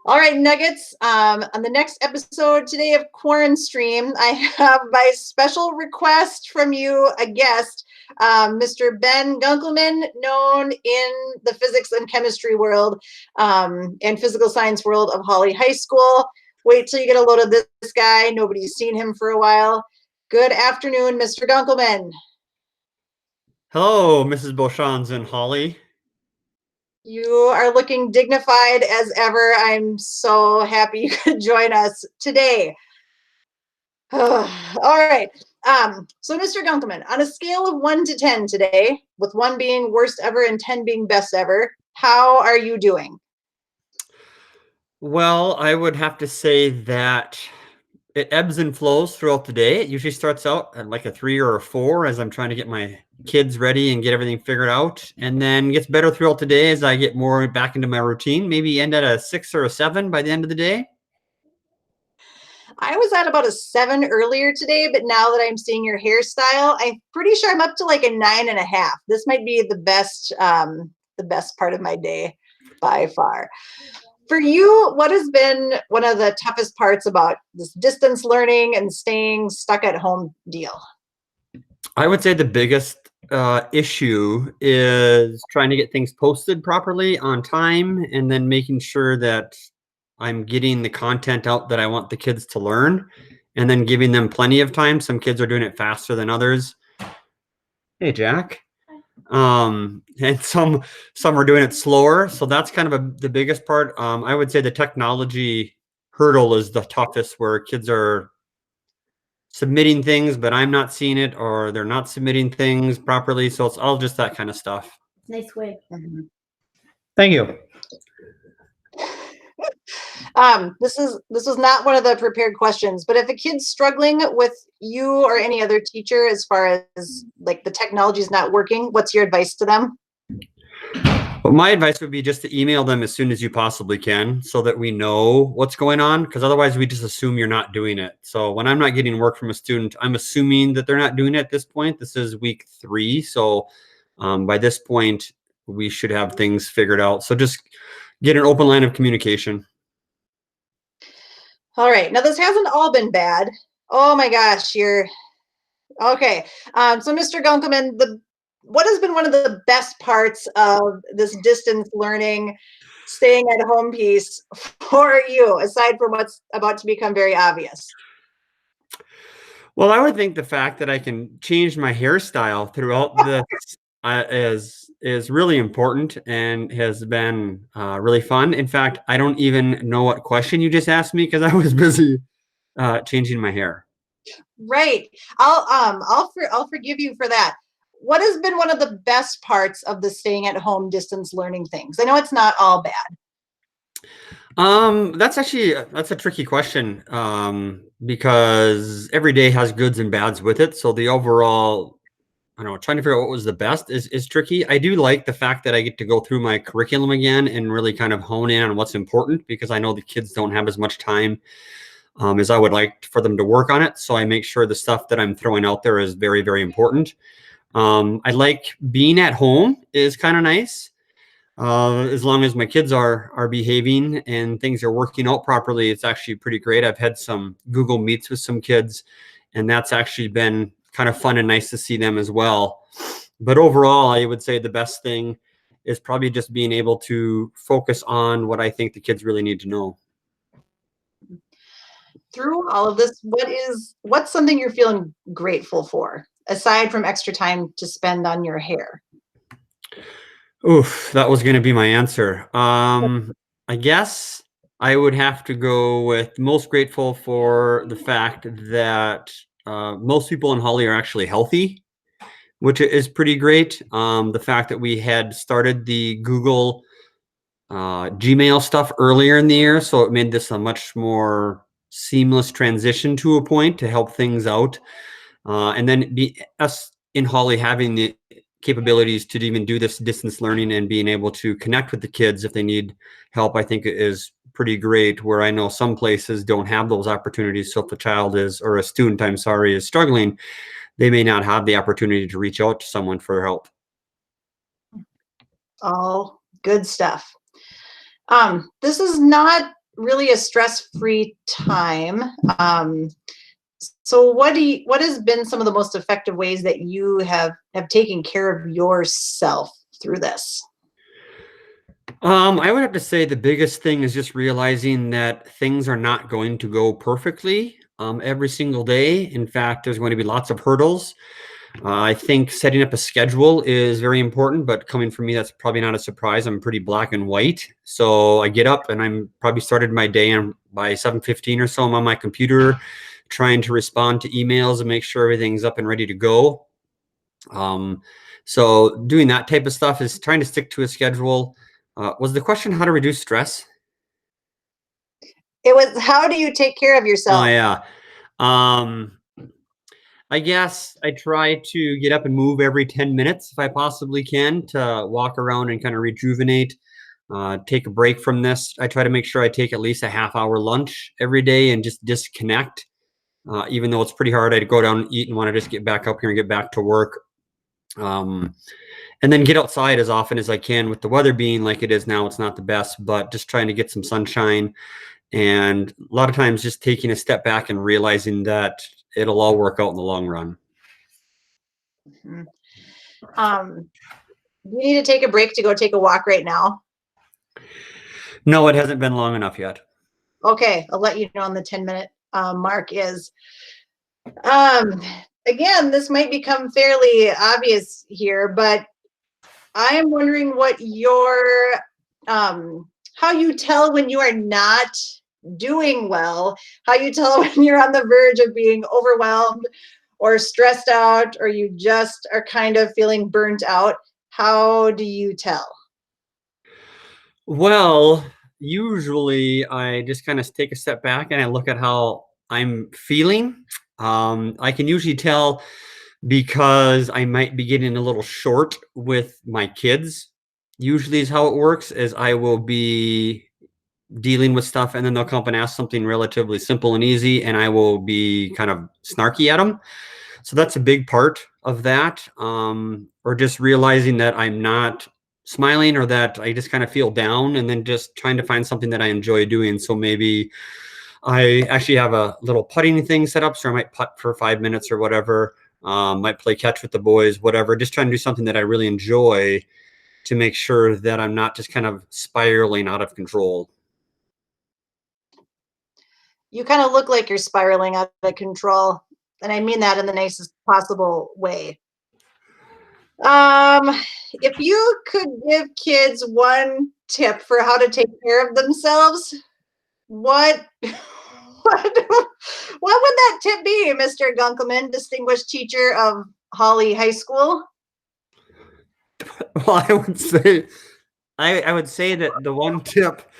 All right, Nuggets. On the next episode today of QuaranStream, I have by special request from you a guest, Mr. Ben Gunkelman, known in the physics and chemistry world and physical science world of Hawley High School. Wait till you get a load of this guy. Nobody's seen him for a while. Good afternoon, Mr. Gunkelman. Hello, Mrs. Beauchamps and Hawley. You are looking dignified as ever. I'm so happy you could join us today. All right. So, Mr. Gunkelman, on a scale of 1 to 10 today, with 1 being worst ever and 10 being best ever, how are you doing? Well, I would have to say that it ebbs and flows throughout the day. It usually starts out at like a 3 or a 4 as I'm trying to get my kids ready and get everything figured out, and then gets better throughout the day as I get more back into my routine. Maybe end at a 6 or a 7 by the end of the day. I was at about a 7 earlier today, but now that I'm seeing your hairstyle, I'm pretty sure I'm up to like a 9.5. This might be the best part of my day by far. For you, what has been one of the toughest parts about this distance learning and staying stuck at home deal? I would say the biggest issue is trying to get things posted properly on time, and then making sure that I'm getting the content out that I want the kids to learn, and then giving them plenty of time. Some kids are doing it faster than others. Hey, Jack. And some are doing it slower. So that's kind of the biggest part. I would say the technology hurdle is the toughest, where kids are submitting things, but I'm not seeing it, or they're not submitting things properly. So it's all just that kind of stuff. Nice wig. Thank you. This was not one of the prepared questions, but if a kid's struggling with you or any other teacher as far as like the technology is not working, what's your advice to them? Well, my advice would be just to email them as soon as you possibly can, so that we know what's going on, because otherwise we just assume you're not doing it. So when I'm not getting work from a student, I'm assuming that they're not doing it at this point. This is week 3. So by this point, we should have things figured out. So just get an open line of communication. All right. Now, this hasn't all been bad. Oh my gosh, you're okay. So, Mr. Gunkelman, what has been one of the best parts of this distance learning, staying at home piece for you, aside from what's about to become very obvious? Well, I would think the fact that I can change my hairstyle throughout this is really important, and has been really fun. In fact, I don't even know what question you just asked me, because I was busy changing my hair. Right. I'll forgive you for that. What has been one of the best parts of the staying at home distance learning things? I know it's not all bad. That's a tricky question, because every day has goods and bads with it. So the overall, I don't know, trying to figure out what was the best is tricky. I do like the fact that I get to go through my curriculum again and really kind of hone in on what's important, because I know the kids don't have as much time as I would like for them to work on it. So I make sure the stuff that I'm throwing out there is very, very important. I like being at home is kind of nice. As long as my kids are behaving and things are working out properly, it's actually pretty great. I've had some Google Meets with some kids, and that's actually been kind of fun and nice to see them as well. But overall, I would say the best thing is probably just being able to focus on what I think the kids really need to know. Through all of this, what's something you're feeling grateful for, aside from extra time to spend on your hair? Oof, that was going to be my answer. I guess I would have to go with most grateful for the fact that most people in Hawley are actually healthy, which is pretty great. The fact that we had started the Google Gmail stuff earlier in the year, so it made this a much more seamless transition to a point to help things out. And then us in Hawley having the capabilities to even do this distance learning and being able to connect with the kids if they need help, I think is pretty great, where I know some places don't have those opportunities. So if a child or a student, I'm sorry, is struggling, they may not have the opportunity to reach out to someone for help. All good stuff. This is not really a stress-free time. So what has been some of the most effective ways that you have taken care of yourself through this? I would have to say the biggest thing is just realizing that things are not going to go perfectly every single day. In fact, there's going to be lots of hurdles. I think setting up a schedule is very important, but coming from me, that's probably not a surprise. I'm pretty black and white. So I get up and I'm probably started my day and by 7:15 or so. I'm on my computer trying to respond to emails and make sure everything's up and ready to go. So doing that type of stuff is trying to stick to a schedule. Was the question how to reduce stress? It was, how do you take care of Oh yourself? yeah. Um, I guess I try to get up and move every 10 minutes if I possibly can to walk around and kind of rejuvenate, take a break from this. I try to make sure I take at least a half-hour lunch every day and just disconnect. Even though it's pretty hard, I'd go down and eat and want to just get back up here and get back to work. And then get outside as often as I can. With the weather being like it is now, it's not the best, but just trying to get some sunshine. And a lot of times just taking a step back and realizing that it'll all work out in the long run. Mhm. You need to take a break to go take a walk right now. No, it hasn't been long enough yet. Okay, I'll let you know on the 10-minute mark is. Um, Again, this might become fairly obvious here, but I am wondering what your how you tell when you are not doing well, how you tell when you're on the verge of being overwhelmed or stressed out, or you just are kind of feeling burnt out. How do you tell? Well, usually I just kind of take a step back and I look at how I'm feeling. I can usually tell because I might be getting a little short with my kids. Usually is how it works is I will be dealing with stuff and then they'll come up and ask something relatively simple and easy and I will be kind of snarky at them. So that's a big part of that. Or just realizing that I'm not smiling or that I just kind of feel down and then just trying to find something that I enjoy doing. So maybe I actually have a little putting thing set up, so I might putt for 5 minutes or whatever. Might play catch with the boys, whatever. Just trying to do something that I really enjoy to make sure that I'm not just kind of spiraling out of control. You kind of look like you're spiraling out of control, and I mean that in the nicest possible way. Um, if you could give kids one tip for how to take care of themselves, what what would that tip be, Mr. Gunkelman, distinguished teacher of Hawley High School? Well, I would say that the one tip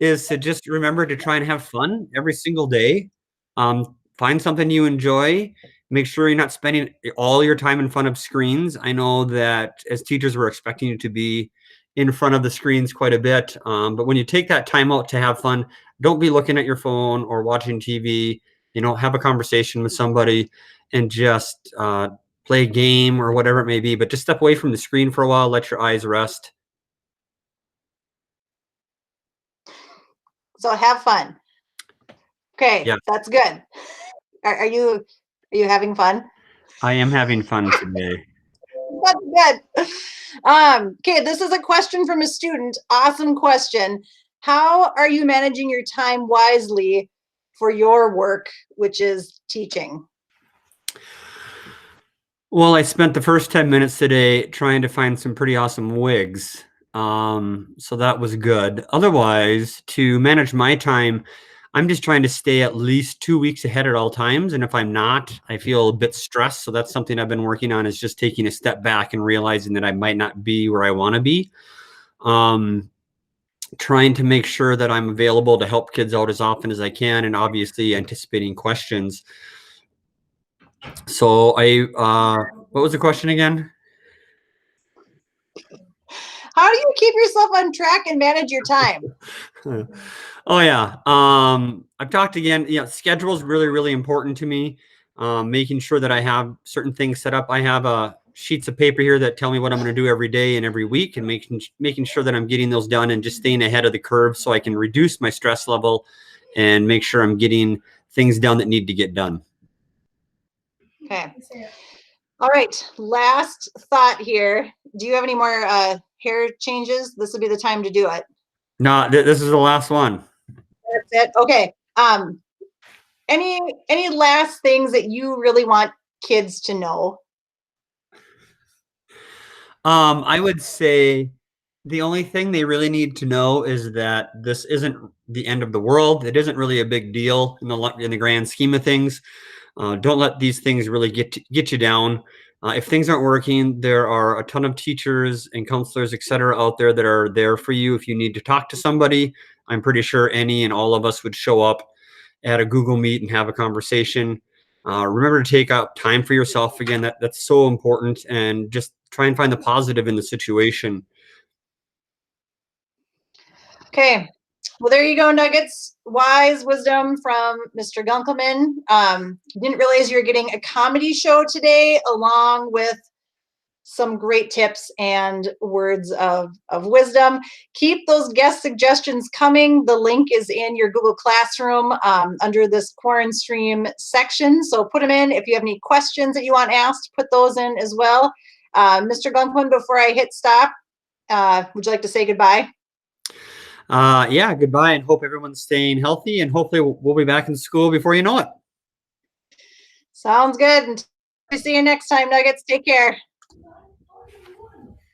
is to just remember to try and have fun every single day. Find something you enjoy. Make sure you're not spending all your time in front of screens. I know that as teachers, we're expecting you to be in front of the screens quite a bit. But when you take that time out to have fun, don't be looking at your phone or watching TV. Have a conversation with somebody and just play a game or whatever it may be. But just step away from the screen for a while. Let your eyes rest. So have fun. Okay, Yeah, that's good. Are you having fun? I am having fun today. That's good. Okay, this is a question from a student. Awesome question. How are you managing your time wisely for your work, which is teaching? Well, I spent the first 10 minutes today trying to find some pretty awesome wigs. So that was good. Otherwise, to manage my time, I'm just trying to stay at least 2 weeks ahead at all times. And if I'm not, I feel a bit stressed. So that's something I've been working on is just taking a step back and realizing that I might not be where I want to be. Trying to make sure that I'm available to help kids out as often as I can, and obviously anticipating questions. So what was the question again? How do you keep yourself on track and manage your time? Oh yeah. I've talked again. Yeah, schedule is really, really important to me. Making sure that I have certain things set up. I have a sheets of paper here that tell me what I'm going to do every day and every week, and making sure that I'm getting those done and just staying ahead of the curve so I can reduce my stress level and make sure I'm getting things done that need to get done. Okay. All right. Last thought here. Do you have any more hair changes? This would be the time to do it. No, this is the last one. That's it. Okay. Any last things that you really want kids to know? I would say the only thing they really need to know is that this isn't the end of the world. It isn't really a big deal in the grand scheme of things. Don't let these things really get you down. If things aren't working, there are a ton of teachers and counselors, et cetera, out there that are there for you if you need to talk to somebody. I'm pretty sure any and all of us would show up at a Google Meet and have a conversation. Remember to take out time for yourself. Again, that's so important, and just try and find the positive in the situation. Okay. Well, there you go, nuggets. Wise wisdom from Mr. Gunkelman. Didn't realize you were getting a comedy show today, along with some great tips and words of wisdom. Keep those guest suggestions coming. The link is in your Google Classroom under this QuaranStream section. So put them in. If you have any questions that you want asked, put those in as well. Mr. Gunkelman, before I hit stop, would you like to say goodbye? Yeah, goodbye, and hope everyone's staying healthy, and hopefully we'll be back in school before you know it. Sounds good. Until we see you next time, Nuggets. Take care.